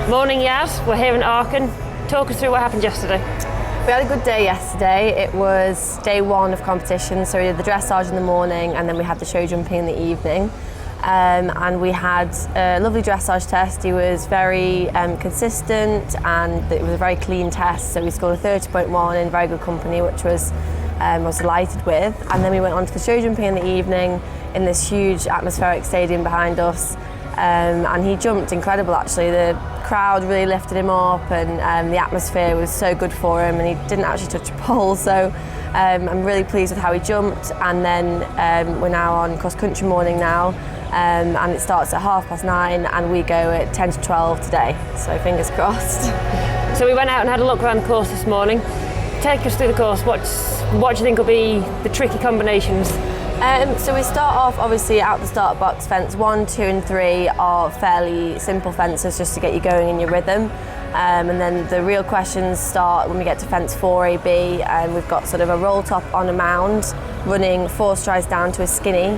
Morning, Yas. We're here in Aachen. Talk us through what happened yesterday. We had a good day yesterday. It was day one of competition, so we did the dressage in the morning and then we had the show jumping in the evening. And we had a lovely dressage test. He was very consistent and it was a very clean test, so we scored a 30.1 in very good company, which was delighted with. And then we went on to the show jumping in the evening in this huge atmospheric stadium behind us. And he jumped incredible actually. The crowd really lifted him up and the atmosphere was so good for him, and he didn't actually touch a pole, so I'm really pleased with how he jumped. And then we're now on cross country morning now, and it starts at 9:30 and we go at 10 to 12 today, so fingers crossed. So we went out and had a look around the course this morning. Take us through the course. What do you think will be the tricky combinations? So we start off obviously out the start box. Fence 1, 2 and 3 are fairly simple fences just to get you going in your rhythm. And then the real questions start when we get to fence 4AB, and we've got sort of a roll top on a mound running 4 strides down to a skinny.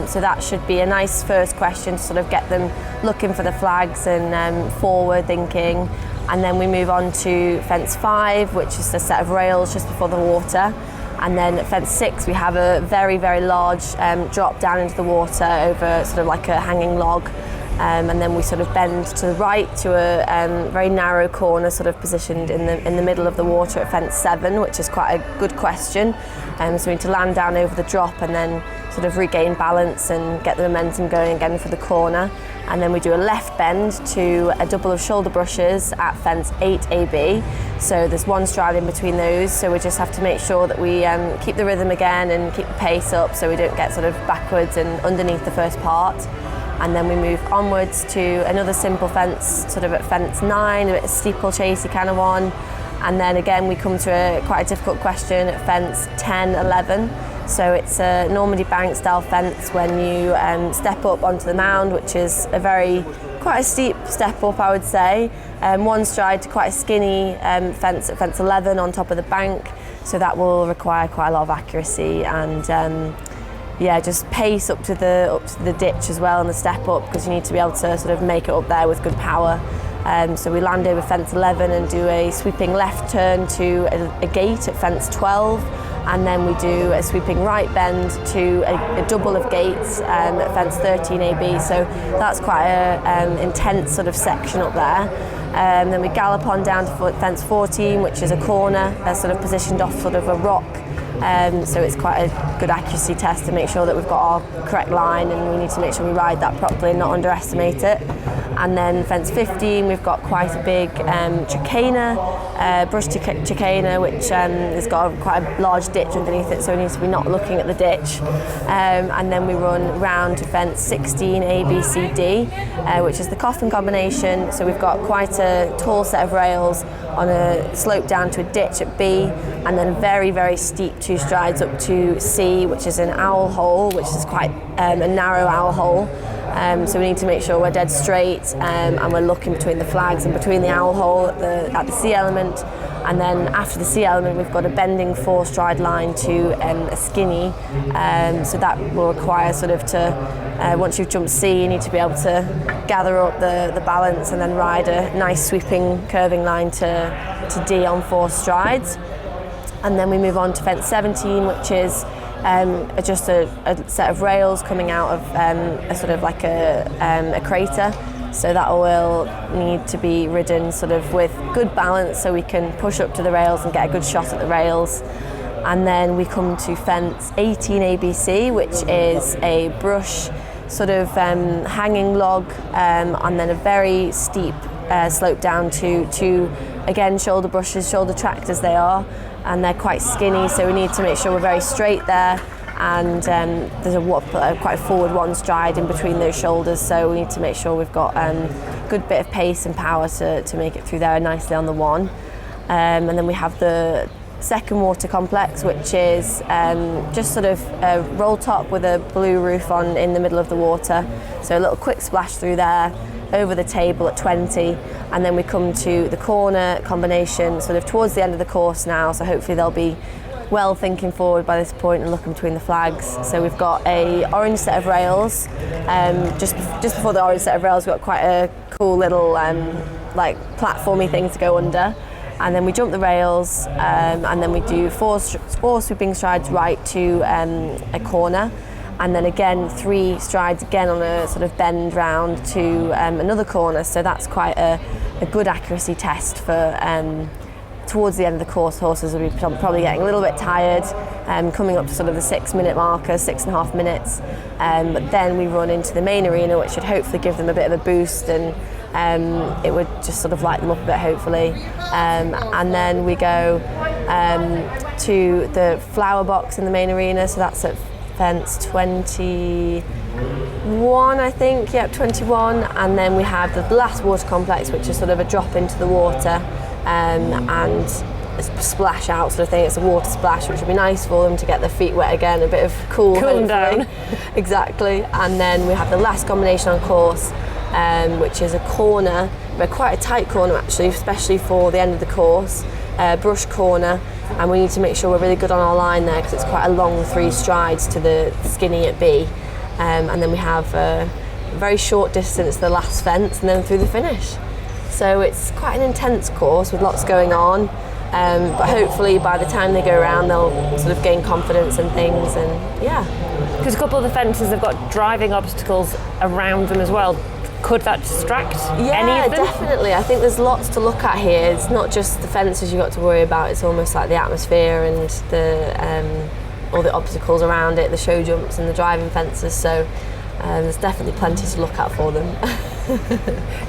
So that should be a nice first question to sort of get them looking for the flags and forward thinking. And then we move on to fence 5, which is a set of rails just before the water. And then at fence 6 we have a very, very large drop down into the water over sort of like a hanging log. And then we sort of bend to the right to a very narrow corner sort of positioned in the middle of the water at fence 7, which is quite a good question. So we need to land down over the drop and then sort of regain balance and get the momentum going again for the corner. And then we do a left bend to a double of shoulder brushes at fence 8AB. So there's 1 stride in between those, so we just have to make sure that we keep the rhythm again and keep the pace up so we don't get sort of backwards and underneath the first part. And then we move onwards to another simple fence, sort of at fence 9, a bit of steeplechasey kind of one. And then again we come to quite a difficult question at fence 10, 11. So it's a Normandy bank style fence when you step up onto the mound, which is quite a steep step up, I would say. 1 stride to quite a skinny fence at fence 11 on top of the bank. So that will require quite a lot of accuracy and just pace up to the ditch as well and the step up, because you need to be able to sort of make it up there with good power. So we land over fence 11 and do a sweeping left turn to a gate at fence 12. And then we do a sweeping right bend to a double of gates at fence 13AB. So that's quite an intense sort of section up there. Then we gallop on down to fence 14, which is a corner, sort of positioned off sort of a rock. So it's quite a good accuracy test to make sure that we've got our correct line, and we need to make sure we ride that properly and not underestimate it. And then fence 15, we've got quite a big brush chicana, which has got quite a large ditch underneath it, so we need to be not looking at the ditch. And then we run round to fence 16, A, B, C, D, which is the coffin combination. So we've got quite a tall set of rails on a slope down to a ditch at B, and then very, very steep 2 strides up to C, which is an owl hole, which is quite a narrow owl hole. So we need to make sure we're dead straight and we're looking between the flags and between the owl hole at the C element. And then after the C element we've got a bending 4 stride line to a skinny. So that will require sort of once you've jumped C, you need to be able to gather up the balance and then ride a nice sweeping curving line to D on 4 strides. And then we move on to fence 17, which is just a set of rails coming out of a sort of like a crater. So that will need to be ridden sort of with good balance so we can push up to the rails and get a good shot at the rails. And then we come to fence 18 ABC, which is a brush sort of hanging log, and then a very steep slope down to again shoulder brushes, shoulder tractors they are, and they're quite skinny, so we need to make sure we're very straight there. And there's quite a forward 1 stride in between those shoulders, so we need to make sure we've got a good bit of pace and power to make it through there nicely on the 1. And then we have the second water complex, which is just sort of a roll top with a blue roof on in the middle of the water. So a little quick splash through there, over the table at 20, and then we come to the corner combination sort of towards the end of the course now, so hopefully there'll be well thinking forward by this point and looking between the flags. So we've got a orange set of rails. Just before the orange set of rails, we've got quite a cool little like platformy thing to go under. And then we jump the rails, and then we do four sweeping strides right to a corner, and then again 3 strides again on a sort of bend round to another corner. So that's quite a good accuracy test for towards the end of the course. Horses will be probably getting a little bit tired, coming up to sort of the 6-minute marker, 6.5 minutes. But then we run into the main arena, which should hopefully give them a bit of a boost, and it would just sort of light them up a bit, hopefully. And then we go to the flower box in the main arena, so that's at fence 21, I think, yep, 21. And then we have the last water complex, which is sort of a drop into the water and a splash out sort of thing. It's a water splash, which would be nice for them to get their feet wet again, a bit of cool them down. Exactly. And then we have the last combination on course, which is a corner, but quite a tight corner actually, especially for the end of the course, brush corner, and we need to make sure we're really good on our line there because it's quite a long 3 strides to the skinny at B, and then we have a very short distance to the last fence and then through the finish. So it's quite an intense course with lots going on, but hopefully by the time they go around they'll sort of gain confidence and things, and yeah. Because a couple of the fences have got driving obstacles around them as well. Could that distract any of them? Yeah, definitely. I think there's lots to look at here. It's not just the fences you've got to worry about, it's almost like the atmosphere and the all the obstacles around it, the show jumps and the driving fences, so there's definitely plenty to look at for them.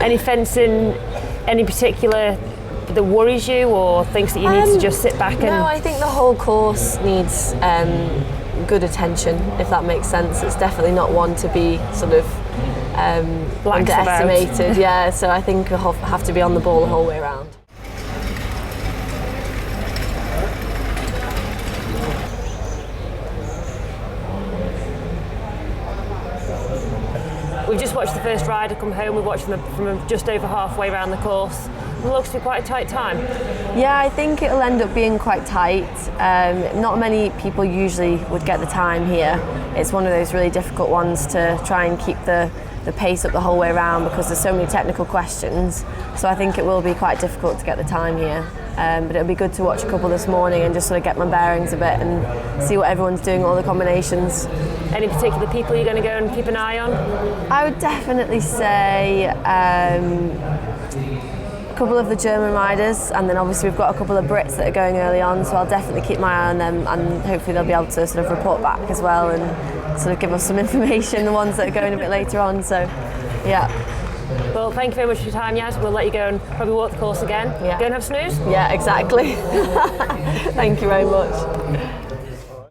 Any fencing, any particular that worries you, or things that you need to just sit back and... No, I think the whole course needs good attention, if that makes sense. It's definitely not one to be sort of underestimated. Yeah, so I think we'll have to be on the ball the whole way around. We've just watched the first rider come home. We've watched them from just over halfway around the course. It looks to be quite a tight time. Yeah, I think it'll end up being quite tight. Not many people usually would get the time here. It's one of those really difficult ones to try and keep the pace up the whole way around because there's so many technical questions. So I think it will be quite difficult to get the time here. But it'll be good to watch a couple this morning and just sort of get my bearings a bit and see what everyone's doing, all the combinations. Any particular people you're going to go and keep an eye on? I would definitely say a couple of the German riders, and then obviously we've got a couple of Brits that are going early on, so I'll definitely keep my eye on them, and hopefully they'll be able to sort of report back as well and sort of give us some information, the ones that are going a bit later on, so yeah. Well, thank you very much for your time, Yas. We'll let you go and probably walk the course again. Yeah. Go and have a snooze. Yeah, exactly. Thank you very much.